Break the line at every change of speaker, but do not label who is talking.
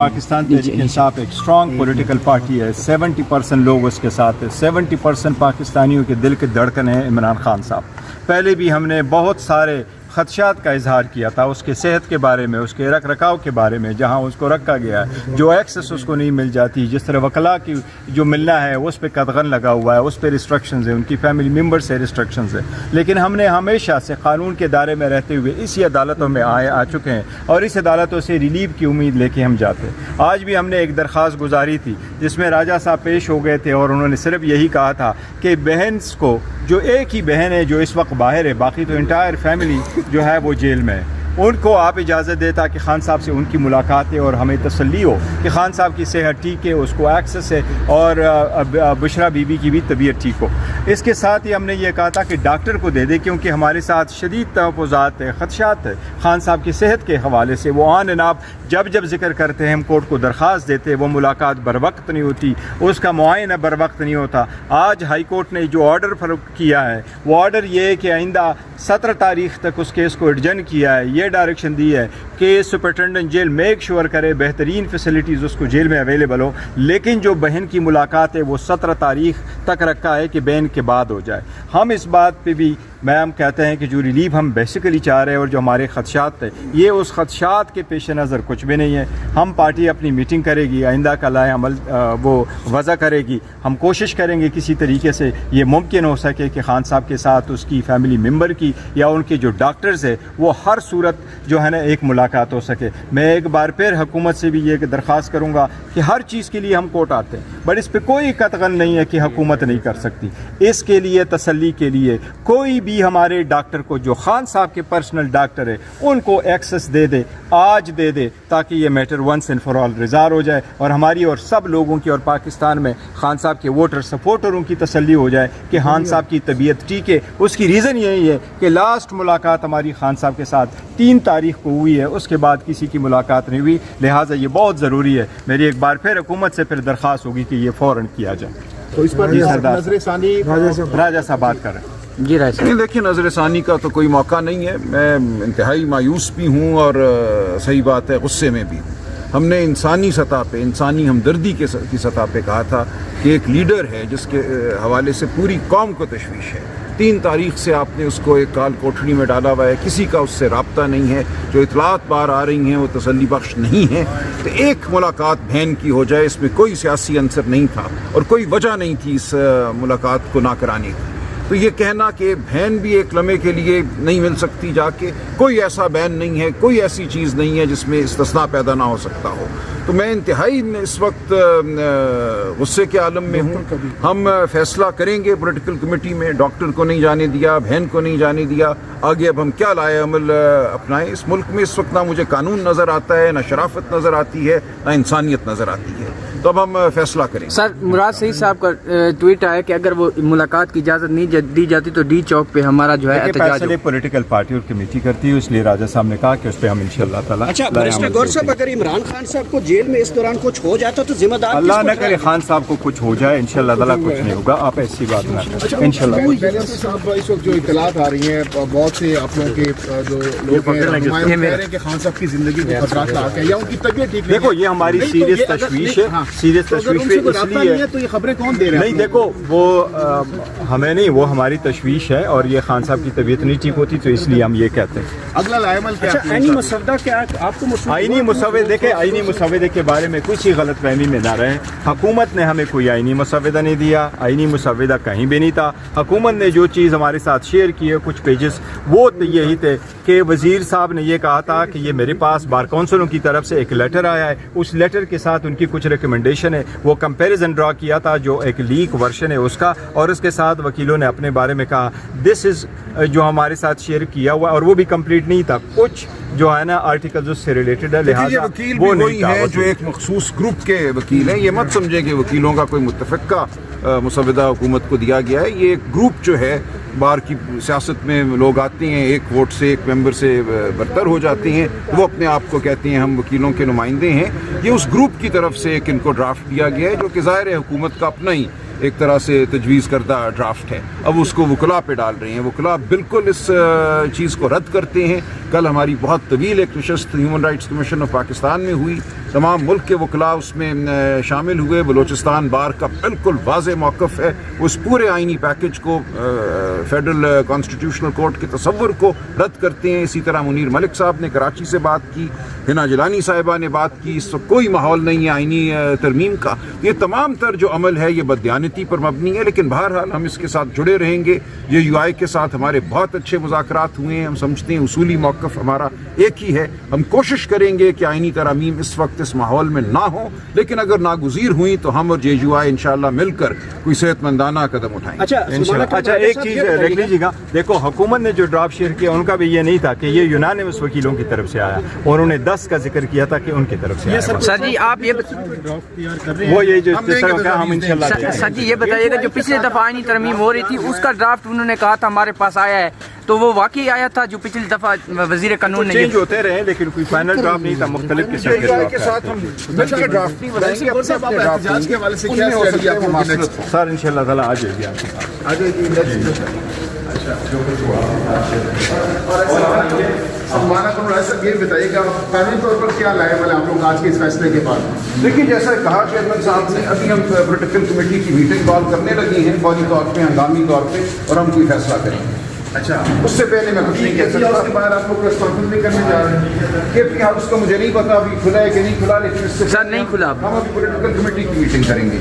پاکستان تحریک انصاف ایک strong political party ہے. 70% لوگ اس کے ساتھ ہیں. 70% پاکستانیوں کے دل کے دھڑکن ہیں عمران خان صاحب. پہلے بھی ہم نے بہت سارے خدشات کا اظہار کیا تھا اس کے صحت کے بارے میں, اس کے رکھ رکھاؤ کے بارے میں, جہاں اس کو رکھا گیا ہے جو ایکسس اس کو نہیں مل جاتی, جس طرح وکلاء کی جو ملنا ہے اس پہ قدغن لگا ہوا ہے, اس پہ ریسٹرکشنز ہیں, ان کی فیملی ممبر سے ریسٹرکشنز ہیں. لیکن ہم نے ہمیشہ سے قانون کے دائرے میں رہتے ہوئے اسی عدالتوں میں آ چکے ہیں اور اس عدالتوں سے ریلیف کی امید لے کے ہم جاتے ہیں. آج بھی ہم نے ایک درخواست گزاری تھی جس میں راجہ صاحب پیش ہو گئے تھے اور انہوں نے صرف یہی کہا تھا کہ بہن کو, جو ایک ہی بہن ہے جو اس وقت باہر ہے, باقی تو انٹائر فیملی جو ہے وہ جیل میں ہے, ان کو آپ اجازت دیتا کہ خان صاحب سے ان کی ملاقات ہے اور ہمیں تسلی ہو کہ خان صاحب کی صحت ٹھیک ہے, اس کو ایکسس ہے اور بشرا بی بی کی بھی طبیعت ٹھیک ہو. اس کے ساتھ ہی ہم نے یہ کہا تھا کہ ڈاکٹر کو دے دے, کیونکہ ہمارے ساتھ شدید تحفظات ہے, خدشات ہے خان صاحب کی صحت کے حوالے سے. وہ آن اینڈ آپ جب ذکر کرتے ہیں ہم کورٹ کو درخواست دیتے, وہ ملاقات بر وقت نہیں ہوتی, اس کا معائنہ بر وقت نہیں ہوتا. آج ہائی کورٹ نے جو آرڈر کیا ہے وہ آرڈر یہ ہے کہ آئندہ 17 تاریخ تک اس کیس کو ایڈجن کیا ہے. یہ ڈائریکشن دی ہے کہ سپرنٹینڈنٹ جیل میک شور کرے بہترین فیسلٹیز اس کو جیل میں اویلیبل ہو, لیکن جو بہن کی ملاقات ہے وہ 17 تاریخ تک رکھا ہے کہ بہن کے بعد ہو جائے. ہم اس بات پہ بھی میم کہتے ہیں کہ جو ریلیف ہم بیسیکلی چاہ رہے ہیں اور جو ہمارے خدشات تھے, یہ اس خدشات کے پیش نظر کچھ بھی نہیں ہے. ہم پارٹی اپنی میٹنگ کرے گی, آئندہ کا لائحہ عمل وہ وضع کرے گی. ہم کوشش کریں گے کسی طریقے سے یہ ممکن ہو سکے کہ خان صاحب کے ساتھ اس کی فیملی ممبر کی یا ان کے جو ڈاکٹرز ہیں وہ ہر صورت جو ہے نا ایک ملاقات ہو سکے. میں ایک بار پھر حکومت سے بھی یہ درخواست کروں گا کہ ہر چیز کے لیے ہم کورٹ آتے ہیں, بٹ اس پہ کوئی قطعاً نہیں ہے کہ حکومت نہیں کر سکتی. اس کے لیے تسلی کے لیے کوئی بھی ہمارے ڈاکٹر کو جو خان صاحب کے پرسنل ڈاکٹر ہے ان کو ایکسس دے دے, آج دے دے, تاکہ یہ matter once and for all resolve ہو جائے اور ہماری اور سب لوگوں کی اور پاکستان میں خان صاحب کے ووٹر سپورٹروں کی تسلی ہو جائے کہ خان صاحب کی طبیعت ٹھیک ہے. اس کی ریزن یہی ہے کہ لاسٹ ملاقات ہماری خان صاحب کے ساتھ 3 تاریخ کو ہوئی ہے, اس کے بعد کسی کی ملاقات نہیں ہوئی. لہٰذا یہ بہت ضروری ہے. میری ایک بار پھر حکومت سے پھر درخواست ہوگی کہ یہ فوراً کیا جائے.
تو اس پر نظر ثانی
راجہ صاحب بات کر رہے ہیں.
جی راج صاحب,
دیکھیے نظر ثانی کا تو کوئی موقع نہیں ہے. میں انتہائی مایوس بھی ہوں اور صحیح بات ہے غصے میں بھی ہوں. ہم نے انسانی سطح پہ, انسانی ہمدردی کی سطح پہ کہا تھا کہ ایک لیڈر ہے جس کے حوالے سے پوری قوم کو تشویش ہے. 3 تاریخ سے آپ نے اس کو ایک کال کوٹھڑی میں ڈالا ہوا ہے, کسی کا اس سے رابطہ نہیں ہے. جو اطلاعات باہر آ رہی ہیں وہ تسلی بخش نہیں ہیں. تو ایک ملاقات بہن کی ہو جائے, اس میں کوئی سیاسی عنصر نہیں تھا اور کوئی وجہ نہیں تھی اس ملاقات کو نہ کرانے کی. تو یہ کہنا کہ بہن بھی ایک لمحے کے لیے نہیں مل سکتی جا کے, کوئی ایسا بین نہیں ہے, کوئی ایسی چیز نہیں ہے جس میں استثناء پیدا نہ ہو سکتا ہو. تو میں انتہائی اس وقت غصے کے عالم میں ہوں. ہم فیصلہ کریں گے پولیٹیکل کمیٹی میں. ڈاکٹر کو نہیں جانے دیا, بہن کو نہیں جانے دیا, آگے اب ہم کیا لائے عمل اپنائیں. اس ملک میں اس وقت نہ مجھے قانون نظر آتا ہے, نہ شرافت نظر آتی ہے, نہ انسانیت نظر آتی ہے. تو اب ہم فیصلہ کریں.
سر مراد سعید صاحب کا ٹویٹ آیا کہ اگر وہ ملاقات کی اجازت نہیں دی جاتی تو ڈی چوک پہ ہمارا جو ہے احتجاج ہو.
پولیٹیکل پارٹی اور کمیٹی کرتی ہے, اس لیے راجہ صاحب نے کہا کہ اس پہ ہم انشاءاللہ تعالیٰ.
اچھا بیرسٹر گور صاحب, اگر عمران خان صاحب کو جیل میں اس دوران کچھ ہو جاتا تو ذمہ دار
اللہ نہ کرے خان صاحب کو کچھ ہو جائے, انشاءاللہ تعالیٰ کچھ نہیں ہوگا. آپ ایسی بات نہ کریں انشاءاللہ.
صاحب اس وقت جو اطلاعات آ رہی ہیں بہت سے آپ لوگوں کے جو لوگ ہیں کہہ رہے ہیں کہ خان صاحب کی زندگی کو خطرات لاحق ہے یا ان کی طبیعت ٹھیک نہیں ہے.
دیکھو یہ ہماری سیریس تشویش ہے, سیریس تشویش ہے. اس لیے
تو یہ خبریں کون دے رہے ہیں؟
نہیں دیکھو وہ ہمیں نہیں, وہ ہماری تشویش ہے اور یہ خان صاحب کی طبیعت نہیں ٹھیک ہوتی تو اس لیے ہم یہ کہتے ہیں.
اگلا لائحہ عمل کیا ہے؟
آئینی مسودہ کیا آپ کو
آئینی مسودے دیکھیں, آئینی مسودے کے بارے میں کسی غلط فہمی میں نہ رہے. حکومت نے ہمیں کوئی آئینی مسودہ نہیں دیا, آئینی مسودہ کہیں بھی نہیں تھا. حکومت نے جو چیز ہمارے ساتھ شیئر کی ہے کچھ پیجز, وہ یہی تھے کہ وزیر صاحب نے یہ کہا تھا کہ یہ میرے پاس بار کونسلوں کی طرف سے ایک لیٹر آیا ہے, اس لیٹر کے ساتھ ان کی کچھ ریکمنڈیشن ہے. وہ کمپیریزن ڈرا کیا تھا جو ایک لیک ورژن ہے اس کا, اور اس کے ساتھ وکیلوں نے اپنے بارے میں کہا دس از جو ہمارے ساتھ شیئر کیا ہوا, اور وہ بھی کمپلیٹ نہیں تھا, کچھ جو ہے نا آرٹیکلز اس سے ریلیٹڈ ہے. لہٰذا
وکیل بھی وہی ہے جو ایک مخصوص گروپ کے وکیل ہیں. یہ مت سمجھیں کہ وکیلوں کا کوئی متفقہ مسودہ حکومت کو دیا گیا ہے. یہ ایک گروپ جو ہے, باہر کی سیاست میں لوگ آتے ہیں, ایک ووٹ سے ایک ممبر سے برتر ہو جاتے ہیں, وہ اپنے آپ کو کہتے ہیں ہم وکیلوں کے نمائندے ہیں. یہ اس گروپ کی طرف سے ایک ان کو ڈرافٹ دیا گیا ہے جو کہ ظاہر ہے حکومت کا اپنا ہی ایک طرح سے تجویز کردہ ڈرافٹ ہے. اب اس کو وکلاء پہ ڈال رہے ہیں. وکلاء بالکل اس چیز کو رد کرتے ہیں. کل ہماری بہت طویل ایک نشست human rights commission of Pakistan میں ہوئی. تمام ملک کے وکلاء اس میں شامل ہوئے. بلوچستان بار کا بالکل واضح موقف ہے. اس پورے آئینی پیکج کو فیڈرل کانسٹیٹیوشنل کورٹ کے تصور کو رد کرتے ہیں. اسی طرح منیر ملک صاحب نے کراچی سے بات کی, ہنا جیلانی صاحبہ نے بات کی. اس وقت کوئی ماحول نہیں ہے آئینی ترمیم کا. یہ تمام تر جو عمل ہے یہ بددیانتی پر مبنی ہے. لیکن بہرحال ہم اس کے ساتھ جڑے رہیں گے. یہ یو آئی کے ساتھ ہمارے بہت اچھے مذاکرات ہوئے ہیں. ہم سمجھتے ہیں اصولی موقف ہمارا ایک ہی ہے. ہم کوشش کریں گے کہ آئینی ترامیم اس وقت اس ماحول میں نہ ہوں, لیکن اگر ناگزیر ہوئیں تو ہم اور جے یو آئی انشاءاللہ مل کر کوئی صحت مندانہ قدم اٹھائیں گے.
اچھا ایک چیز دیکھ لیجیے گا, دیکھو حکومت نے جو ڈرافٹ شیئر کیا ان کا بھی یہ نہیں تھا کہ یہ یونانیمس وکیلوں کی طرف سے آیا, اور انہوں نے 10 کا ذکر کیا تھا کہ ان کی طرف سے آیا.
سر جی آپ یہ
وہ یہ جو ہم انشاءاللہ
سر جی یہ بتائیے گا جو پچھلے دفعہ آئینی ترمیم ہو رہی تھی اس کا ڈرافٹ انہوں نے کہا تھا ہمارے پاس آیا ہے, تو وہ واقعی آیا تھا جو پچھلی دفعہ وزیر قانون نے
چینج ہوتے رہے لیکن کوئی فائنل ڈرافٹ نہیں تھا. مختلف قسم کے ڈرافٹ
کے ساتھ ہم ڈرافٹ نہیں بنائیں گے.
احتجاج کے حوالے سے کیا اسٹریٹجی آپ کو
سر انشاءاللہ تعالیٰ آ جائے گی
یہ بتائیے کہ قانونی طور پر کیا لائے والے آپ لوگ آج کے اس فیصلے کے بعد؟
دیکھیے جیسا کہا چیئرمین صاحب نے, ابھی ہم پروٹیکشن کمیٹی کی میٹنگ کال کرنے لگے ہیں فوری طور پہ, ہنگامی طور پہ, اور ہم کوئی فیصلہ کریں گے.
اچھا
اس سے پہلے میں کچھ نہیں کہہ سکتا.
اس کے بعد آپ لوگ پریس کانفرنس بھی کرنے جا رہے ہیں
کہ پی ہاؤس کا مجھے نہیں پتا ابھی کھلا ہے کہ نہیں کھلا, لیکن اس سے
سر نہیں کھلا.
ہم ابھی پولیٹیکل کمیٹی کی میٹنگ کریں گے.